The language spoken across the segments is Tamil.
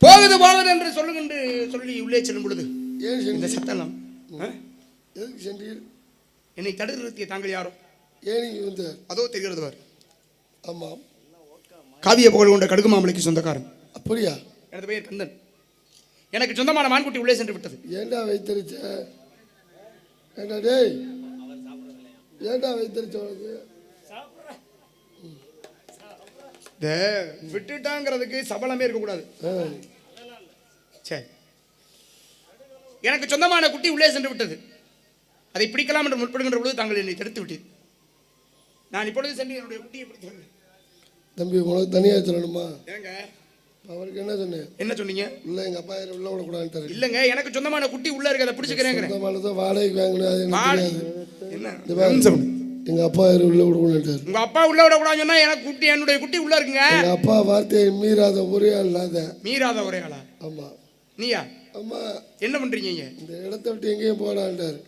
போகுது போகுது என்று சொல்லுகின்ற சொல்லி உள்ளே செல்லும் பொழுது இந்த சத்தம் எதுக்கு சென்றீர்? என்னை தடுத்து நிறுத்திய தாங்கள் யாரும்? ஏன் வந்து அதோ தெரிகிறது வார். ஆமாம், காவிய புகழ் கொண்ட கடுகு மாமலைக்கு சொந்தக்காரன். அப்படியா? எனது பெயர் கந்தன். எனக்கு சொந்தமான மான்குட்டி உள்ளே சென்று விட்டது. ஏண்டா வைத்தறிச்ச? ஏண்டா டேய், ஏண்டா வைத்தறிச்ச? உனக்கு விட்டுட்டாங்கிறதுக்கு சபலமே இருக்கக்கூடாது. சரி, எனக்கு சொந்தமான குட்டி உள்ளே சென்று விட்டது. அதை பிடிக்கலாம் என்று முற்படுகின்ற பொழுது தாங்கள் என்னை தடுத்து விட்டீர். நான் இப்பொழுது சென்று என்னுடைய குட்டியை பிடித்து. தம்பி, உனக்கு தனியா சொல்லணுமா? ஏங்க அவருக்கு என்ன சொன்னேன்? என்ன சொன்னீங்க? இல்ல, எங்க அப்பா உள்ள விடக்கூடாது. இல்லங்க, எனக்கு சொந்தமான குட்டி உள்ள இருக்கு, அதை பிடிச்சுக்கிறேன். சொந்தமானதை வாடகைக்கு வாங்கினது என்ன? எங்க அப்பா உள்ள விடக்கூடாது. உங்க அப்பா உள்ள விடக்கூடாதுன்னு சொன்னா எனக்கு குட்டி, என்னுடைய குட்டி உள்ள இருக்குங்க. எங்க அப்பா வார்த்தையை மீறாத ஒரே ஆள் இல்லாத. மீறாத ஒரே ஆளா? ஆமா. நீயா? ஆமா. என்ன பண்றீங்க? இந்த இடத்த விட்டு எங்கேயும் போடாண்டாரு.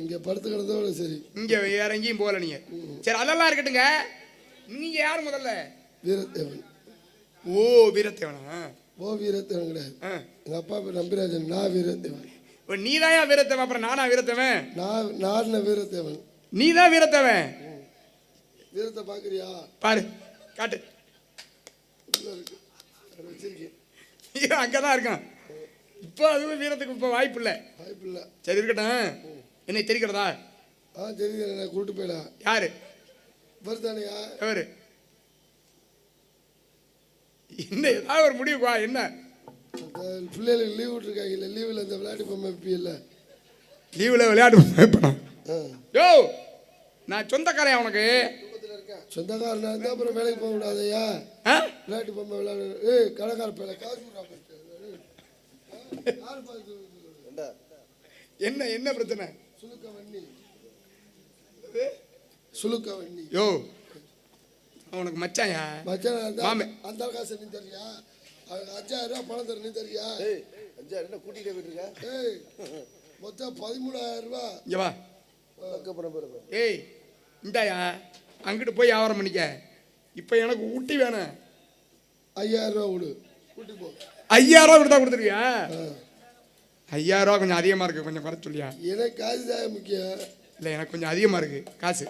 இங்க படுத்து கிடந்தோட சரி, இங்க வேற எங்கேயும் போகல நீங்க. சரி, அதெல்லாம் இருக்கட்டுங்க. நீங்க யாரு முதல்ல? வீரத்தேவன். ஓ, வீரத்தேவனா? ஓ, வீரத்தேவன் கிடையாது. எங்க அப்பா பேர் நம்பிராஜன். நான் வீரத்தேவன். நீதாயா வீரத்தேவன்? அப்புறம் நானா வீரத்தேவன்? நான் வீரத்தேவன். நீதான் வீரத்தேவன். வீரத்தை பாக்குறியா? பாரு, காட்டு. வச்சிருக்கேன், அங்கதான் இருக்கான். இப்போ அதுவும் வீரத்துக்கு இப்போ வாய்ப்பு இல்லை. சரி, இருக்கட்டும். என்னை தெரிகிறதா? தெரியுது. என்ன கூட்டு போயிடா. யாரு? வருதானையா? எவரு? என்ன ஏதாவது ஒரு முடிவுக்குவா. என்ன பிள்ளைகளுக்கு லீவ் விட்டுருக்காங்க. லீவில் இந்த விளையாட்டு பொம்மை வைப்பியல்ல? லீவில் விளையாட்டு பொம்மை வைப்பேன். யோ, நான் சொந்தக்காரையா உனக்கு? சொந்தக்காரனா இருந்தா அப்புறம் வேலைக்கு போக கூடாதையா? விளையாட்டு பொம்மை விளையாடு. கடைக்கார பேர காசு என்ன என்ன பிரச்சனை? சுலுக்க வண்ணி. யோ, உனக்கு மச்சாயா? மச்சான் அந்த காசு நீ தரியா? 5000 ரூபாய் பணம் தர நீ தரியா? 5000 கூட்டிகிட்டே போயிட்டு மொத்தம் 13000 ரூபாய். இங்க வா. ஏய், இந்தாயா, அங்கிட்டு போய் வியாபாரம் பண்ணிக்க. இப்போ எனக்கு ஊட்டி வேணும். 5000 ரூபா விடு, கூட்டி போ. 5000 ரூபா கொடுத்தா கொடுத்துருவியா? 5000 ரூபா கொஞ்சம் அதிகமாக இருக்கு, கொஞ்சம் குறைச்சு சொல்லியா? எனக்கு காசு தான் முக்கியம். இல்லை, எனக்கு கொஞ்சம் அதிகமாக இருக்கு காசு.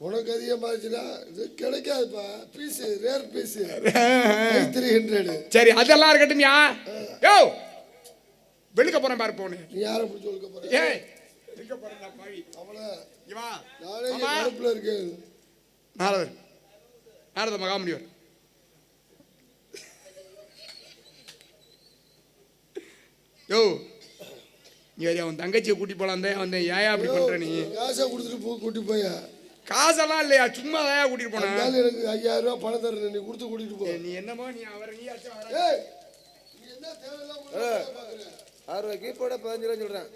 உனக்கு அதிகமாக இருந்துச்சுன்னா இது கிடைக்காதுப்பா. Piece rare piece 300. சரி, அதெல்லாம் இருக்கட்டும்யா. யோ, வெளுக்க போறேன் பாரு. போனு நீ யாரை பிடிச்சி வெளுக்க போற? ஏய், வெளுக்க போறேன்டா பாவி. அவளை இவா நானே கடுப்புல இருக்கேன். நாரத மகாமுனிவர். யோ, நீ வேற அவன் தங்கச்சியை கூட்டி போலாம் தான் வந்தேன். ஏன் அப்படி பண்ற நீ? காசை கொடுத்துட்டு போ, கூட்டி போயா? காசெல்லாம் இல்லையா, சும்மா தான் கூட்டிட்டு போனேன். எனக்கு 5000 ரூபாய் பணம் தரேன், நீ கொடுத்து கூட்டிட்டு போ. நீ என்னமோ நீ அவரை நீ ஆச்சு. நீ என்ன தேவையில்லாம 6 ரூபாய்க்கு போட 15 ரூபாய் சொல்றேன்.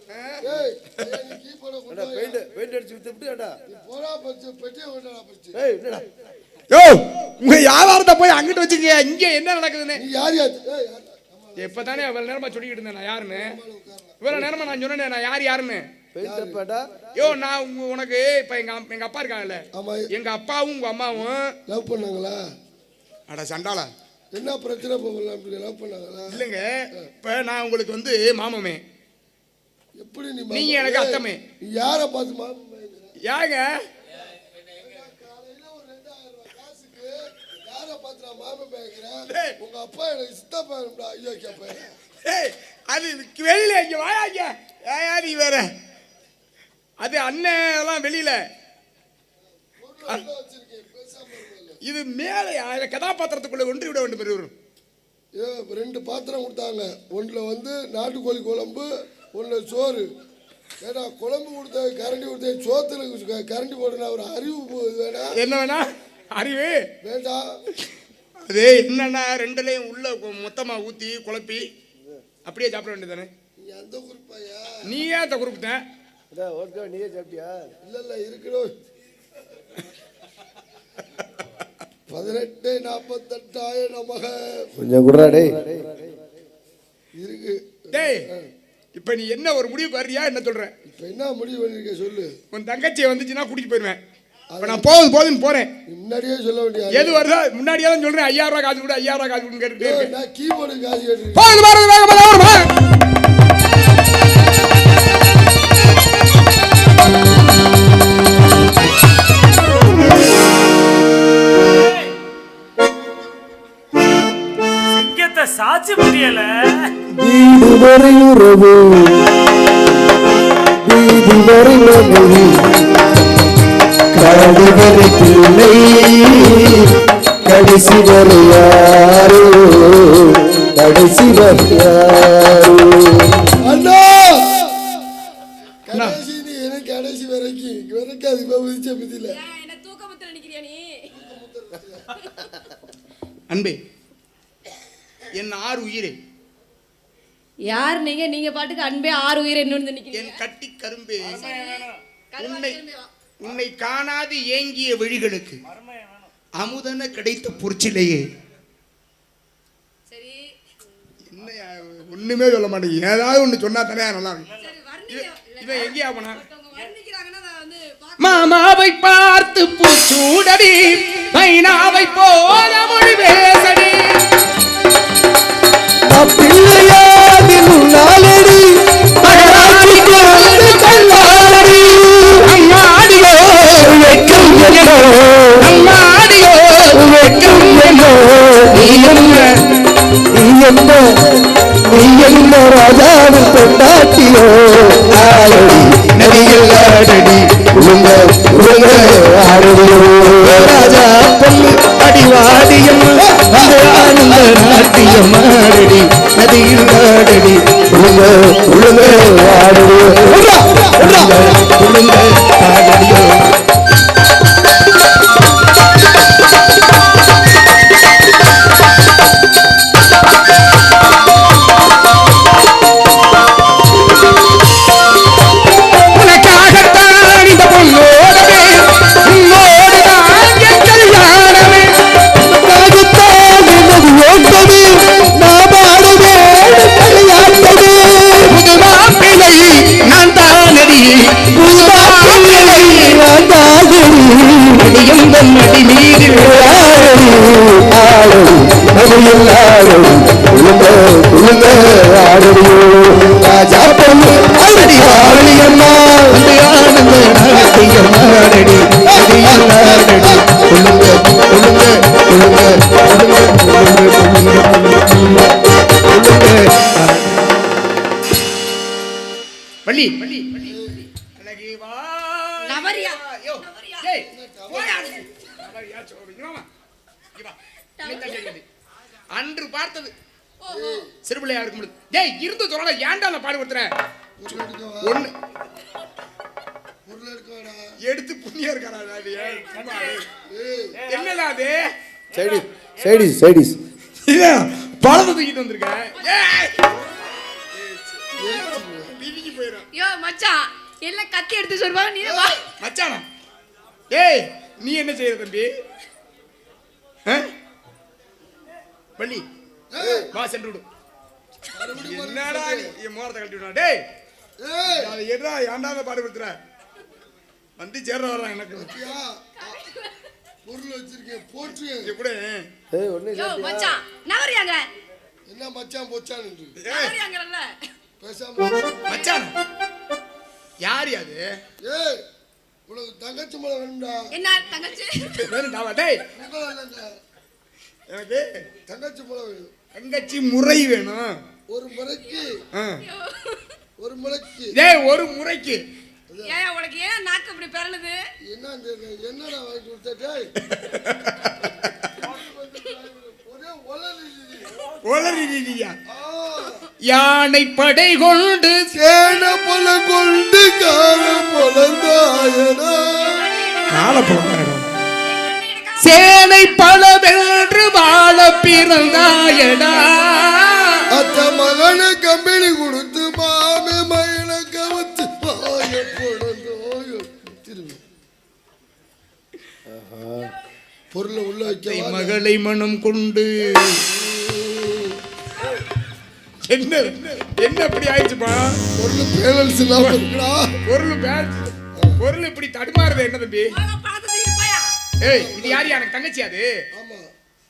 நீ கீ போட கொண்டா பெயிண்ட் அடிச்சு விட்டுடா. நீ போடா பச்சை பெட்டியை கொண்டா பச்சை. என்னடா? யோ, உங்க வியாபாரத்தை போய் அங்கிட்டு வச்சுக்கீங்க. இங்க என்ன நடக்குதுன்னு நீ யார் யார்? எப்பதானே இவ்வளவு நேரமா சொல்லிக்கிட்டு இருந்தேன் நான் யாருன்னு. இவ்வளவு நேரமா நான் சொன்னேன் நான் யாருன்னு. யோ, நான் உனக்கு இப்ப எங்க அப்பா இருக்காங்கல்ல, எங்க அப்பாவும் உங்க அம்மாவும் லவ் பண்ணாங்களா? அட சண்டாளா, என்ன பிரச்சனை போகலாம்? லவ் பண்ணாங்களா? இல்லைங்க, இப்ப நான் உங்களுக்கு வந்து மாமமே. எப்படி நீங்க எனக்கு அத்தமே. யாரை பார்த்து மாமமே? யாங்க காலையில ஒரு 2000 ரூபாய் காசுக்கு யாரை பார்த்து நான் மாமமே கேட்கிறேன்? உங்க அப்பா எனக்கு சித்தப்பா. ஐயோ கேப்ப. அது வெளியில இங்க வாயாங்க. ஏயா நீ வேற, அது அண்ணன் எல்லாம் வெளியில. இது மேல கதாபாத்திரத்துக்குள்ள ஒன்று விட வேண்டும். பெரியவர் 2 பாத்திரம் கொடுத்தாங்க. ஒன்றுல வந்து நாட்டுக்கோழி குழம்பு, ஒன்றுல சோறு. ஏன்னா குழம்பு கொடுத்த கரண்டி கொடுத்த சோத்துல கரண்டி போடுனா ஒரு அறிவு வேணா? என்ன வேணா அறிவு வேண்டாம். அது என்னன்னா ரெண்டுலையும் உள்ள மொத்தமா ஊத்தி குழப்பி அப்படியே சாப்பிட வேண்டியதானே. நீ அந்த குரூப்பாயா? நீ ஏன் அந்த குரூப் தான்? நீயே சாப்பிட்டியா? இல்ல இருக்கணும். 1848 நமக கொஞ்சம் குடுறா டேய். இருக்கு டேய், இப்ப நீ என்ன ஒரு முடிவுக்கு வர்றியா என்ன சொல்ற? இப்ப என்ன முடிவு பண்ணிருக்க சொல்லு. உன் தங்கச்சியை வந்துச்சுன்னா கூட்டிட்டு போயிருவேன். இப்ப நான் போதுன்னு போறேன். முன்னாடியே சொல்ல வேண்டிய எது வருதா முன்னாடியே தான் சொல்றேன். 5000 ரூபாய் காசு கொடு, 5000 ரூபாய் காசு கொடுன்னு கேட்டுட்டு நான் கீபோர்டு காசு கேட்டு போகுது பாருங்க வேகமா வருமா. சிங்கத்தை சாட்சி முடியல. வீடு வரை உறவு, வீதி வரை மனைவி, காடு வரை பிள்ளை, கடைசி வரை யாரோ, கடைசி வரை யாரோ. அண்ணா கடைசி நீ எனக்கு கடைசி வரைக்கும் அது விதிச்ச பத்தில என்ன தூக்கமுத்துல நிக்கிறியா நீ? அன்பே என் 6 உயிரே, யார் நீங்க? நீங்க பாட்டுக்கு அன்பே 6 உயிர் என்னன்னு நிக்கிறீங்க. என் கட்டி கரும்பே, உன்னை காணாது ஏங்கிய விழிகளுக்கு அமுதன கிடைத்த பொற்சிலையே. சரி என்ன ஒண்ணுமே சொல்ல மாட்டேங்க. ஏதாவது ஒண்ணு சொன்னா தானே நல்லா இருக்கும். சரி வர்ணிங்க. இவன் எங்கேயா போனா? ஒருத்தவங்க வர்ணிக்கிறாங்கன்னா நான் வந்து மாமாவை பார்த்து பூச்சூடடி, மைனாவை போல மொழி பேசடி. பிள்ளையாதின் நாளடி, மகராட்சி கோடு கல்லாடி, அம்மாடியோ வெக்கம் என்னோ, அம்மாடியோ வெக்கம் என்னோ. நீ என்ன ராஜாவின் பொண்டாட்டியோ, ஆடடி நதியில் ஆடடி, உங்க ஆடடியோ. ராஜா பொண்ணு அடிவாடியம், அந்த ஆனந்த நாட்டியம் ஆடடி நதியில் ஆடடி, உளுங்க ஆடடியோ, உளுங்க ஆடடியோ. ராஜா பொண்ணு அடி வாழியம்மா, ஆனந்த நாட்டியம் ஆடடி நதியில் ஆடடி, உளுங்க உளுங்க உளுங்க உளுங்க உளுங்க உளுங்க. வள்ளி வள்ளி அழகி வா நவரியா? யோ நவரியா? டேய் போயா நவரியா சொல்றீங்க வா இங்க வா நீ தள்ளி அன்று பார்த்தது சிறுபிள்ளையா இருக்கும் பொழுது. டேய் இருந்து சொல்லல ஏன்டா அந்த பாடு கொடுத்துற? ஒண்ணு எடுத்து புண்ணியா இருக்காரா? என்னடா அது? சைடிஸ் இது பழத்தை தூக்கிட்டு வந்திருக்க. ஏய் டிவிக்கு போயிரும். யோ மச்சான் எல்லாம் கத்தி எடுத்து சொல்வாங்க நீ வா. மச்சானா ஏய் நீ என்ன செய்யற தம்பி? வள்ளி வா சென்று விடு. என்னடா நீ என் மோரத்தை கழட்டி விடா. டேய் அதை எடா ஏன்டா பாடு கொடுத்துற? வந்து சேர வர்றான் எனக்கு. பொருள் வச்சிருக்கேன் போற்று எப்படி யோ மச்சான் நவரியாங்க. என்ன மச்சான் போச்சான் நவரியாங்கறல்ல. பேசாம மச்சான் யார் அது? ஏய் உனக்கு தங்கச்சி மலை வேணும்டா. என்ன தங்கச்சி? வேணும்டா டேய் எனக்கு தங்கச்சி மலை வேணும். தங்கச்சி முறை வேணும். ஒரு முறைக்கு டேய் ஒரு முறைக்கு. ஏய் உனக்கு ஏன் நாக்கு இப்படி பெறலுது? என்னடா வாங்கி கொடுத்த டேய்? ஒரே ஒளரியா யானை படை கொண்டு சேன பல கொண்டு கால பொலந்தாயனா கால பொலந்தாயனா சேனை பல வென்று வாழ பிறந்தாயடா. அத்த மகன கம்பெனி கொடுத்து மாமே மயில கவத்து வாய பொழந்தோயோ திரும்பி பொருளை உள்ள வைக்க மகளை மனம் கொண்டு என்ன என்ன இப்படி ஆயிடுச்சுப்பா? பொருள் பேலன்ஸ் இல்லாம இருக்குடா. பொருள் இப்படி தடுமாறுது என்ன தம்பி? பார்த்து இருப்பாயா ஏய் இது யாரு? எனக்கு தங்கச்சி அது. ஆமா.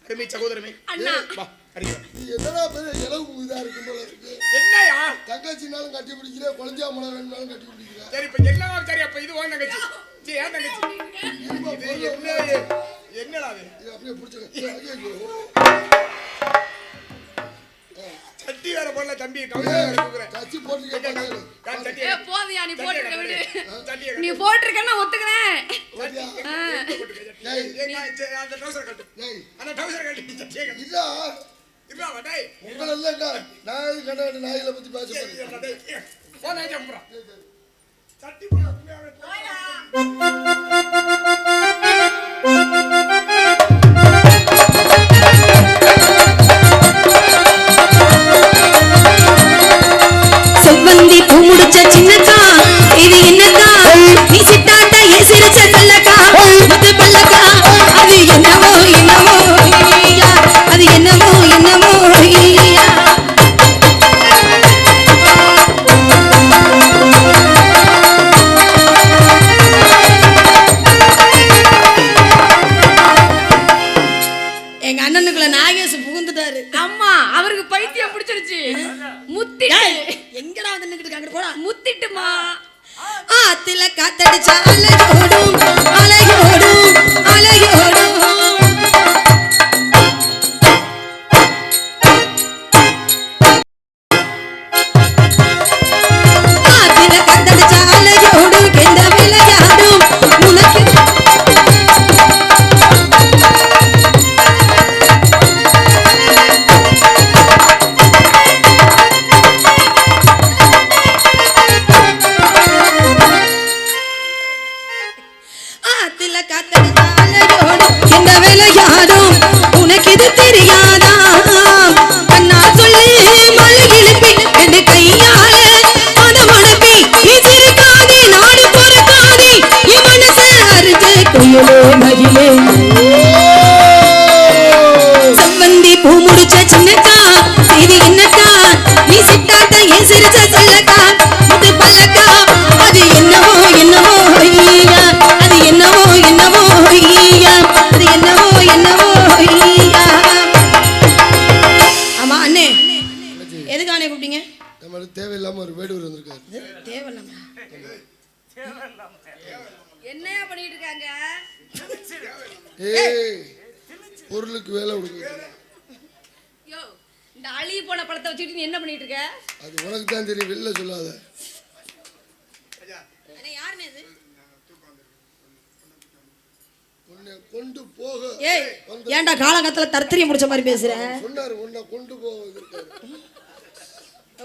அருமை சகோதரமே அண்ணா. வா அடிக்க. நீ என்னடா பெரிய இலவு இதா இருக்கும் போல இருக்கு. என்னயா? தங்கச்சினாலும் கட்டி பிடிக்கிற, குழந்தையா மலம் வேணும்னாலும் கட்டி பிடிக்கிற. சரி இப்ப எல்லாம் சரி. அப்ப இது உன் தங்கச்சி. சரி ஏன் தங்கச்சி? இது என்னடா அது? இது அப்படியே பிடிச்சுக்க. ஐயோ. சட்டி வேற போடல தம்பி. டவுசர் எடுக்குறேன். கச்சி போட்டுக்க. நான் சட்டி ஏ போதியா நீ போட்டுக்க விடு. சட்டி நீ போட்டுருக்கேன்னா ஒத்துக்கிறேன். போட்டியா? ஏய் அந்த டவுசர் கட்டு. ஏய், அந்த டவுசர் கட்டு சட்டியை கட்டு. இதா இவ்வா டேய். உங்களெல்லாம் நான் எது கண்ட நாயில பத்தி பேச போறேன். போனா ஜம்புறா. சட்டி போடா. செவ்வந்தி பூ முடிச்ச சின்னக்கா இது என்னக்கா நீ சிட்டாட்ட ஏன் சிரிச்ச சொல்லக்கா முத்து பல்லக்கா அது என்னமோ என்னமோ ஐயா அது என்னமோ என்னமோ ஐயா எங்க அண்ணனுக்குள்ள நாகேஷ் புகுந்துட்டாரு. அம்மா அவருக்கு பைத்தியம் பிடிச்சிருச்சு. முத்திட்டு எங்கடா வந்து நின்னுட்டு இருக்காங்க போடா. முத்திட்டுமா. ஆத்துல காத்தடிச்சா அலையோடும் அலையோடும் அலையோடும் ஆத்துல காத்தடிச்சா அலையோடும் கெண்ட விளையாடும் உனக்கு ஆத்துல காத்தடிச்சா அலையோடும் கெண்ட விளையாடும் உனக்கு இது தெரியாதா கண்ணா சொல்லி மலை எழுப்பி ரெண்டு கையால மனமடப்பி நீ சிரிக்காதே நாடு பொறுக்காதே என் மனச அரிச்சு கொய்யலே மகிழே செவ்வந்தி பூ முடிச்ச சின்னக்கா செய்தி என்னக்கா நீ சிட்டாட்ட ஏன் சிரிச்ச சொல்லக்கா முத்து பல்லக்கா அது என்னவோ என்னவோ ஐயா அது என்னவோ என்னவோ ஐயா அது என்னவோ என்னவோ ஐயா. ஆமா அண்ணே எதுக்கு அண்ணே கூப்பிட்டீங்க? நம்மளுக்கு தேவையில்லாம ஒரு வேடுவர் வந்திருக்காரு. தேவையில்லாம என்னையா பண்ணிட்டு இருக்காங்க? ஏய், பொருளுக்கு வேலை கொடுக்குறது யோ இந்த அழுகி போன பழத்தை வச்சுக்கிட்டு நீ என்ன பண்ணிட்டு இருக்க? அது உனக்கு தான் தெரியும், வெளில சொல்லாத. அண்ணே யாருண்ணே இது? உன்னை கொண்டு போக ஏய் ஏன்டா காலங்கத்துல தர்த்தரிய முடிச்ச மாதிரி பேசுற? சொன்னாரு, உன்னை கொண்டு போக வந்திருக்காரு.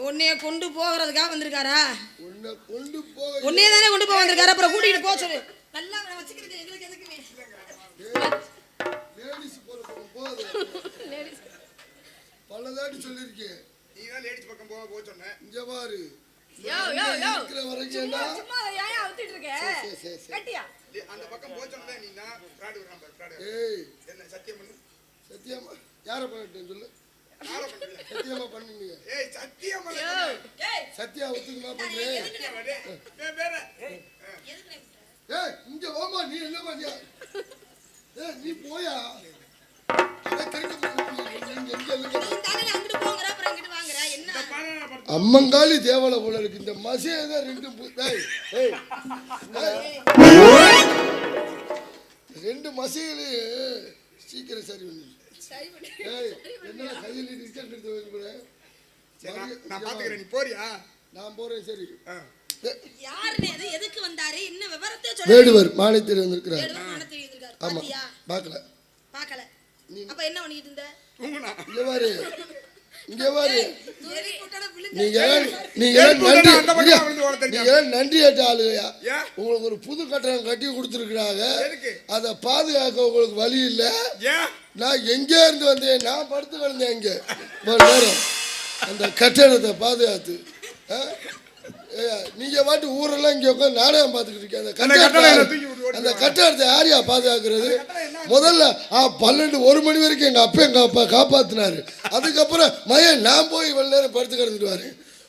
உன்னைய கொண்டு போகிறதுக்காக வந்திருக்காரா? உன்னை கொண்டு போக உன்னைய தானே கொண்டு போக வந்திருக்காரு, அப்புறம் கூட்டிட்டு போக சொல்லு. நல்லா நான் வச்சுக்கிறது எங்களுக்கு எதுக்குமே. லேடிஸ் போகாது. பலதாட்டி சொல்லியிருக்கேன். நீ தான் லேடிஸ் பக்கம் போக சொன்ன. இங்க பாரு, யோ யோ யோ இருக்கிற வரைக்கும் தான். சும்மா ஏன் அவுத்திட்டு இருக்க? சரி. கட்டியா? அந்த பக்கம் போக சொன்னதே நீ தான். ஃப்ராட் வரான் பாரு, ஃப்ராட். ஏய், என்ன சத்தியம் பண்ணு. சத்தியமா யாரை பண்ணிட்டேன்னு சொல்லு. யார பண்றீங்க? சத்தியமா பண்ணுங்க. ஏய் சத்தியம் பண்ணு. ஏய் சத்தியா ஒத்துக்குமா பண்றேன். வேற ஏய், இங்க வாமா, நீ என்ன பண்ணியா? ஏய், நீ போயா? அட கறிக்க நீங்க எங்க இல்லங்க. நீ தானே அங்கிட்டு போங்கற, அப்புறம் இங்கிட்டு வாங்குற. என்ன அம்மங்காளி தேவலை போல இருக்கு இந்த மசேத ரெண்டு ஏய் ரெண்டு மசைகளே சீக்கிரம் சரி பண்ணு. ஏய், என்ன கையில் ரிசல்ட் எடுத்து வைக்கிறேன். நான் பாத்துக்கிறேன். நீ போறியா? நான் போறேன். சரி. யாருனே இது? எதுக்கு வந்தாரு? என்ன விவரத்தை சொல்லுங்க. வேடுவர் மானியத்தில் வந்திருக்கிறார். வேடுவர் மானத்தில் இருக்காரு. ஆமா, பாத்தியா? பார்க்கல. பார்க்கல. அப்ப என்ன பண்ணிட்டு இருந்த? தூங்குனா. இங்க பாரு, இங்க பாரு. சரி கூட்டட விழுந்து. நீங்க நன்றி கேட்ட ஆளுயா. ஏன்? உங்களுக்கு ஒரு புது கட்டணம் கட்டி கொடுத்துருக்குறாங்க. எதுக்கு? அதை பாதுகாக்க உங்களுக்கு வழி இல்லை. ஏன்? நான் எங்கே இருந்து வந்தேன்? நான் படுத்து கிடந்தேன் இங்கே ஒரு நேரம் அந்த கட்டணத்தை பாதுகாத்து. நீங்க பாட்டு ஊரெல்லாம் இங்கே உட்காந்து நாடகம் பார்த்துக்கிட்டு இருக்கேன். அந்த கட்டணத்தை அந்த கட்டடத்தை யாரையா பாதுகாக்கிறது? முதல்ல 12-1 மணி வரைக்கும் எங்கள் அப்பா காப்பாற்றினாரு. அதுக்கப்புறம் மயன் நான் போய் இவ்வளோ நேரம் படுத்து கிடந்துடுவாரு.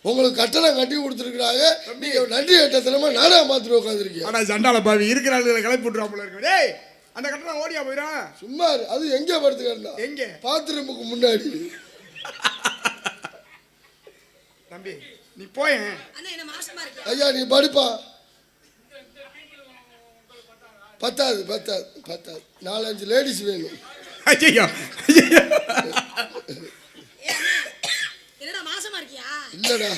உங்களுக்கு கட்டணம் கட்டி கொடுத்துருக்குறாங்க, நீங்கள் நன்றி கட்டத்தனமா நாடா மாத்திரம் உட்காந்துருக்கீங்க. ஆனால் சண்டால பாவி இருக்கிற ஆளுகளை கிளப்பி விட்டுருவாப்புல இருக்கு. டேய் அந்த கட்டணம் ஓடியா போயிடும். சும்மா அது எங்கே படுத்து கிடந்தா? எங்கே? பாத்ரூமுக்கு முன்னாடி. தம்பி நீ போயேன். ஐயா நீ படிப்பா. பத்தாது 4-5 லேடிஸ் வேணும். ஐயோ என்னடா மாசமா இருக்கியா? இல்லடா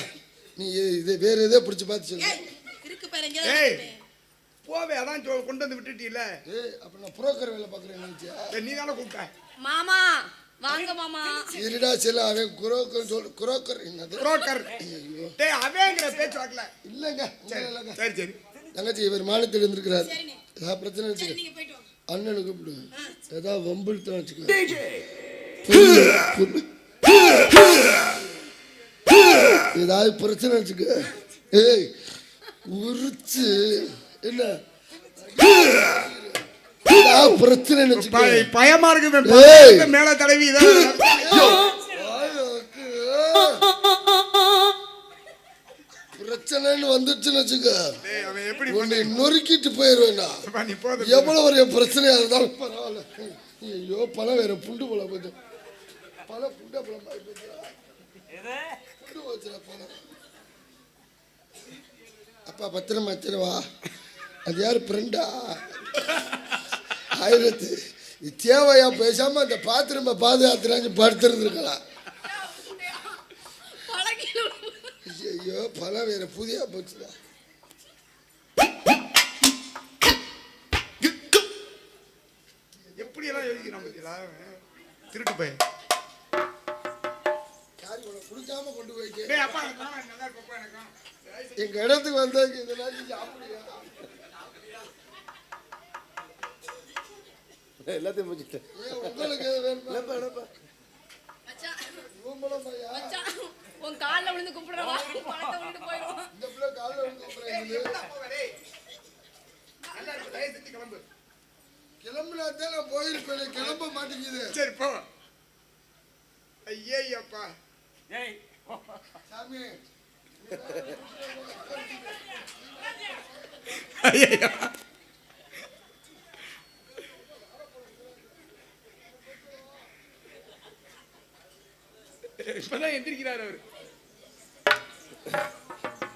நீ இது வேற ஏதோ பிடிச்சி பார்த்து சொல்லு. இருக்கு பாரு எங்க. ஏய் போவே, அதான் கொண்டு வந்து விட்டுட்டீல. அப்ப நான் புரோக்கர் வேலை பார்க்குறேன் நினைச்சியா? நீ தானே கூப்பிட்ட. மாமா வாங்க மாமா. இருடா செல்ல அவன் குரோக்கர் சொல்லு. குரோக்கர் என்னது? புரோக்கர். டேய் அவங்கிற பேச்சு வாக்கல. இல்லைங்க. சரி சரி தங்கச்சி இவர் மாநிலத்தில் இருந்திருக்கிறார். ஏதாவது பிரச்சனை வச்சுக்க நீங்க போயிட்டு வாங்க. அண்ணனுக்கு கூப்பிடு. ஏதாவது வம்பிழுத்தான் வச்சுக்க. ஏதாவது பிரச்சனை வச்சுக்க. ஏய் உரிச்சு என்ன ஏதாவது பிரச்சனை வச்சுக்க. பயமா இருக்கு. ஏய். மேல தடவி பிரச்சனைன்னு வந்துச்சுன்னு வச்சுக்க, அவன் எப்படி உன்னை நொறுக்கிட்டு போயிடுவேண்டா. நீ போத. எவ்வளவு ஒரு பிரச்சனையா இருந்தாலும் பரவாயில்ல. ஐயோ பழம் வேற புண்டு பழம் கொஞ்சம் பழம் புண்ட பழம் புண்டு வச்சுடா பழம். அப்பா பத்திரமா வச்சிருவா. அது யாரு ஃப்ரெண்டா? 1000 தேவையா? பேசாம அந்த பாத்திரமா பாதுகாத்துறாங்க படுத்துருந்துருக்கலாம். ஐயோ பழம் வேற புதியா போச்சுடா. எப்படி எல்லாம் யோசிக்கிறான் பத்தியா திருட்டு பையன். குடிக்காம கொண்டு போய்க்க. டேய் அப்பா எனக்கு வேணாம், நல்லா இருப்பா எனக்கு. எங்க இடத்துக்கு வந்தாங்க இதெல்லாம் சாப்பிடுங்க. எல்லாத்தையும் முடிச்சுட்டேன். உங்களுக்கு வேணுமா? மச்சான் உன் கால்ல விழுந்து கும்பிடுறவா பணத்தை விட்டு போயிடும். இந்த பிள்ளை காலைல வந்து கிளம்பு. கிளம்புனாத்தான் நான் போயிருப்பேன். கிளம்ப மாட்டேங்குது. சரி போ. ஐயே அப்பா சாமி ஐயா இப்பதான் எந்திரிக்கிறாரு அவரு.